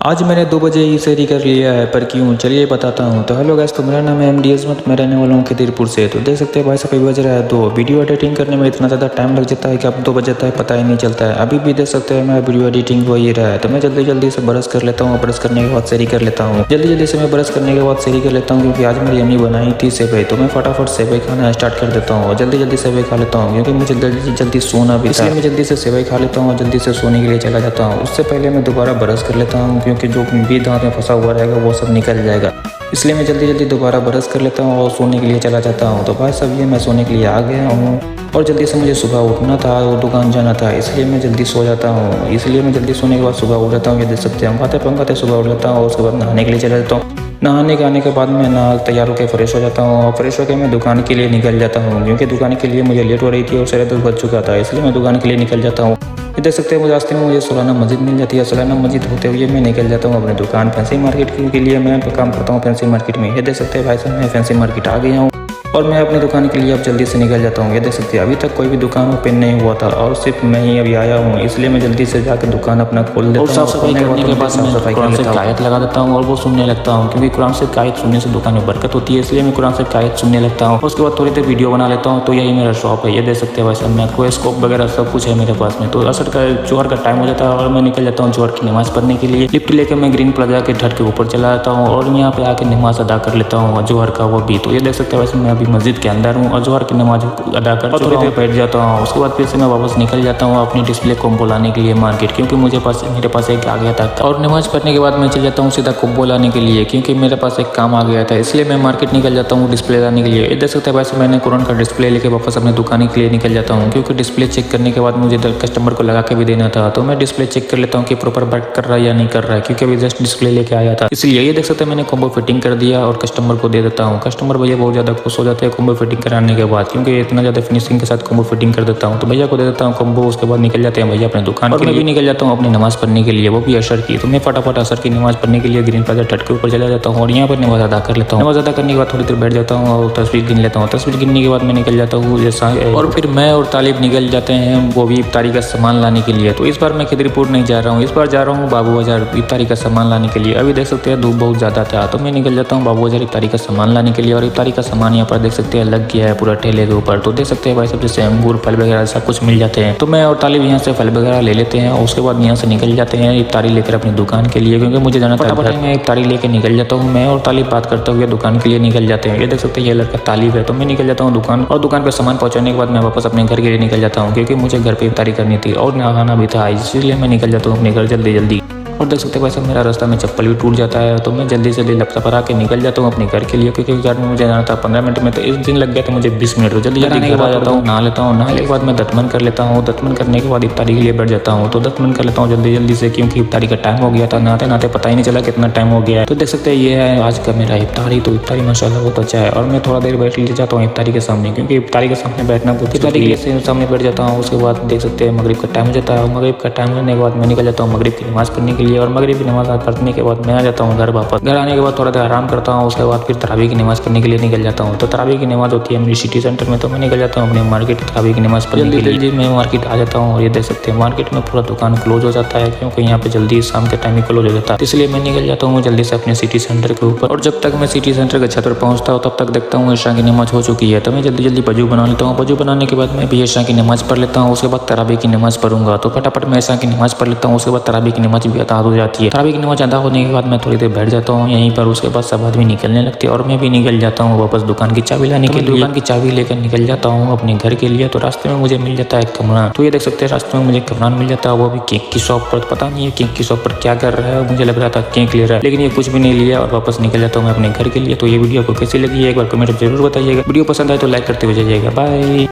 आज मैंने 2 बजे ही सेरी कर लिया है, पर क्यों? चलिए बताता हूँ। तो हेलो गाइस, तो मेरा नाम है MD अज़मत, मैं रहने वाला हूँ खिदिरपुर से। तो देख सकते हैं भाई साहब, अभी बज रहा है 2। वीडियो एडिटिंग करने में इतना ज़्यादा टाइम लग जाता है कि अब 2 बज जाता है, पता ही नहीं चलता है। अभी भी देख सकते हैं मैं वीडियो एडिटिंग हो ही रहा है। तो मैं जल्दी से ब्रश कर लेता हूँ, ब्रश करने के बाद सेरी कर लेता हूँ। जल्दी से मैं ब्रश करने के बाद सेरी कर लेता हूँ, क्योंकि आज मेरी अम्मी बनाई थी सेवई। तो मैं फटाफट सेवई खाना स्टार्ट कर देता हूँ। जल्दी सेवई खा लेता हूँ, क्योंकि मुझे जल्दी सोना भी था, इसलिए मैं जल्दी से सेवई खा लेता हूँ और जल्दी से सोने के लिए चला जाता हूँ। उससे पहले मैं दोबारा ब्रश कर लेता हूँ, क्योंकि जो भी दांत में फंसा हुआ रहेगा वो सब निकल जाएगा। इसलिए मैं जल्दी दोबारा ब्रश कर लेता हूँ और सोने के लिए चला जाता हूँ। तो भाई साहब, ये मैं सोने के लिए आ गया हूँ और जल्दी से मुझे सुबह उठना था और दुकान जाना था, इसलिए मैं जल्दी सो जाता हूँ। इसलिए मैं जल्दी सोने के बाद सुबह उठ जाता हूँ। ये देख सकते हैं, पंखाते सुबह उठ जाता हूँ और उसके बाद नहाने के लिए चला जाता हूँ। नहाने के आने के बाद मैं नहा तैयार होकर फ्रेश हो जाता हूँ और फ्रेश होकर मैं दुकान के लिए निकल जाता हूँ, क्योंकि दुकान के लिए मुझे लेट हो रही थी और 10:30 बज चुका था, इसलिए मैं दुकान के लिए निकल जाता हूँ। ये देख सकते हैं, रास्ते में मुझे सोलाना मस्जिद मिल जाती है। सोलाना मस्जिद होते हुए मैं निकल जाता हूँ अपनी दुकान फैंसी मार्केट के लिए। मैं काम करता हूँ फैंसी मार्केट में। ये देख सकते हैं भाई साहब, मैं फैंसी मार्केट आ गया हूँ और मैं अपनी दुकान के लिए अब जल्दी से निकल जाता हूँ। ये देख सकते हैं, अभी तक कोई भी दुकान ओपन नहीं हुआ था और सिर्फ मैं ही अभी आया हूँ, इसलिए मैं जल्दी से जाकर दुकान अपना खोल देता हूँ। साफ सफाई करने के बाद मैं कुरान शरीफ की आयत लगा देता हूँ और वो सुनने लगता हूँ, क्योंकि कुरान शरीफ की आयत सुनने से दुकान में बरकत होती है, इसलिए मैं कुरान शरीफ की आयत सुनने लगता हूँ। उसके बाद थोड़ी देर वीडियो बना लेता हूँ। तो यही मेरा शॉप है। ये देख सकते हैं भाई साहब, मैं स्कोप वगैरह सब कुछ है मेरे पास में। तो असर का जोहर का टाइम हो जाता है और मैं निकल जाता हूँ जोहर की नमाज़ पढ़ने के लिए। लिफ्ट लेकर मैं ग्रीन प्लाजा के ढट के ऊपर चला जाता हूँ और यहाँ पे आकर नमाज अदा कर लेता हूँ जोहर का वो भी। तो ये देख सकते हैं वैसे मैं अभी मस्जिद के अंदर हूँ और जोहर की नमाज अदा कर थोड़ी देर बैठ जाता हूँ। उसके बाद फिर से मैं वापस निकल जाता हूँ अपनी डिस्प्ले कोम्बो लाने के लिए मार्केट, क्योंकि मेरे पास एक आ गया था। और नमाज पढ़ने के बाद मैं चल जाता हूँ सीधा कोम्बो लाने के लिए, क्योंकि मेरे पास एक काम आ गया था, इसलिए मैं मार्केट निकल जाता हूँ डिस्प्ले लाने के लिए। ये देख सकते हैं वैसे मैंने कुरान का डिस्प्ले लेके वापस अपनी दुकान के लिए निकल जाता हूँ, क्योंकि डिस्प्ले चेक करने के बाद मुझे कस्टमर को लगा के भी देना था। तो मैं डिस्प्ले चेक कर लेता हूँ कि प्रॉपर वर्क कर रहा है या नहीं कर रहा है, क्योंकि अभी जस्ट डिस्प्ले लेके आया था। इसलिए ये देख सकते हैं मैंने कोम्बो फिटिंग कर दिया और कस्टमर को दे देता हूँ। कस्टमर भैया बहुत ज़्यादा खुश हो जाते हैं कोम्बो फिटिंग कराने के बाद, क्योंकि इतना ज़्यादा फिनिशिंग के साथ कोम्बो फिटिंग कर देता हूँ। तो भैया को दे देता हूँ कोम्बो। उसके बाद निकल जाते हैं भैया अपने दुकान और मैं भी निकल जाता हूँ अपनी नमाज पढ़ने के लिए, वो भी असर की। तो मैं फटाफट असर की नमाज पढ़ने के लिए ग्रीन प्लाजा ढट के ऊपर चला जाता हूँ और यहाँ पर नमाज अदा कर लेता हूँ। नमाज अदा करने के बाद थोड़ी देर बैठ जाता हूँ और तस्वीर गिन लेता हूँ। तस्वीर गिनने के बाद मैं निकल जाता हूँ जैसा, और फिर मैं और तालिब निकल जाते हैं वो भी इफ्तारी का सामान लाने के लिए। तो इस बार मैं खिदिरपुर नहीं जा रहा हूँ, इस बार जा रहा हूँ बाबू बाजार इफ्तारी का सामान लाने के लिए। अभी देख सकते हैं धूप बहुत ज़्यादा था, तो मैं निकल जाता हूँ बाबू बाजार इफ्तारी का सामान लाने के लिए। और इफ्तारी का सामान यहाँ पर देख सकते हैं लग गया है पूरा ठेले के ऊपर। तो देख सकते हैं भाई सब जैसे अंगूर फल वगैरह सब कुछ मिल जाते हैं। तो मैं और तालिब यहाँ से फल वगैरह ले लेते हैं और उसके बाद यहाँ से निकल जाते हैं इफ्तारी लेकर अपनी दुकान के लिए, क्योंकि मुझे जाना था। मैं इफ्तारी लेकर निकल जाता हूँ। मैं और तालिब बात करते हुए दुकान के लिए निकल जाते हैं। ये देख सकते हैं ये लड़का तालिब है। तो मैं निकल जाता हूँ दुकान, और दुकान पर सामान पहुँचाने के बाद मैं वापस अपने घर के लिए निकल जाता हूँ, क्योंकि मुझे घर पर इफ्तारी करनी थी और नहाना भी था, इसलिए मैं निकल जाता हूँ अपने घर जल्दी। और देख सकते हैं वैसे मेरा रास्ता में चप्पल भी टूट जाता है, तो मैं जल्दी लपटा के निकल जाता हूँ अपने घर के लिए, क्योंकि घर में मुझे जाना था 15 मिनट में। तो इस दिन लग गया था मुझे 20 मिनट। तो जल्दी घर आ जाता हूँ, नहा लेता हूँ। नहाने के बाद मैं दतमन कर लेता हूँ। दतमन करने के बाद इफ्तारी के लिए बैठ जाता हूँ। तो दतमन कर लेता हूँ जल्दी से, क्योंकि इफ्तारी का टाइम हो गया था। नहाते पता ही नहीं चला कितना टाइम हो गया है। तो देख सकते हैं ये है आज का मेरा इफ्तारी। तो इफ्तारी माशाल्लाह बहुत अच्छा है और मैं थोड़ा देर बैठ ले जाता हूँ इफ्तारी के सामने, क्योंकि इफ्तारी के सामने बैठना बहुत इफ्तारी के सामने बैठ जाता हूँ। उसके बाद देख सकते हैं मगरिब का टाइम हो जाता है। मगरिब का टाइम होने के बाद मैं निकल जाता हूँ मगरिब की नमाज़ पढ़ने के लिए, और मगरिब की नमाज़ पढ़ने के बाद मैं आ जाता हूँ घर वापस। घर आने के बाद थोड़ा देर आराम करता हूँ। उसके बाद फिर तरावी की नमाज़ पढ़ने के लिए निकल जाता हूँ। तो तरावी की नमाज़ होती है मेरी सिटी सेंटर में, तो मैं निकल जाता हूँ अपने मार्केट तरावी की नमाज़ पढ़ने के लिए। मैं मार्केट आ जाता हूँ और ये देख सकते हैं मार्केट में पूरा दुकान क्लोज हो जाता है, क्योंकि यहाँ पे जल्दी शाम के टाइम ही क्लोज हो जाता है। इसलिए मैं निकल जाता हूँ जल्दी से अपने सिटी सेंटर के ऊपर। और जब तक मैं सिटी सेंटर के छत पर पहुँचता हूँ तब तक देखता हूँ ईशा की नमाज़ हो चुकी है। तो मैं जल्दी वजू बना लेता हूँ। वजू बनाने के बाद मैं भी ईशा की नमाज़ पढ़ लेता हूँ। उसके बाद तरावी की नमाज़ पढ़ूंगा। तो फटाफट मैं ईशा की नमाज़ पढ़ लेता हूँ। उसके बाद तरावी की नमाज़ भी अदा हो जाती है। तरावी की नमाज़ अदा होने के बाद मैं थोड़ी देर बैठ जाता हूँ यहीं पर। उसके बाद सब आदमी निकलने लगते हैं और मैं भी निकल जाता हूँ वापस दुकान की चाबी लाने के लिए। दुकान की चाबी लेकर निकल जाता हूँ अपने घर के लिए। तो रास्ते में मुझे मिल जाता है कमरान। तो ये देख सकते हैं रास्ते में मुझे कमरान मिल जाता है, वो भी केक की शॉप पर। पता नहीं है केक की शॉप पर क्या कर रहा है, मुझे लग रहा था केक ले रहा है, लेकिन ये कुछ भी नहीं लिया और वापस निकल जाता हूँ मैं अपने घर के लिए। तो ये वीडियो आपको कैसी लगी है एक बार कमेंट जरूर बताइएगा। वीडियो पसंद आए तो लाइक करते हुए जाइएगा। बाय।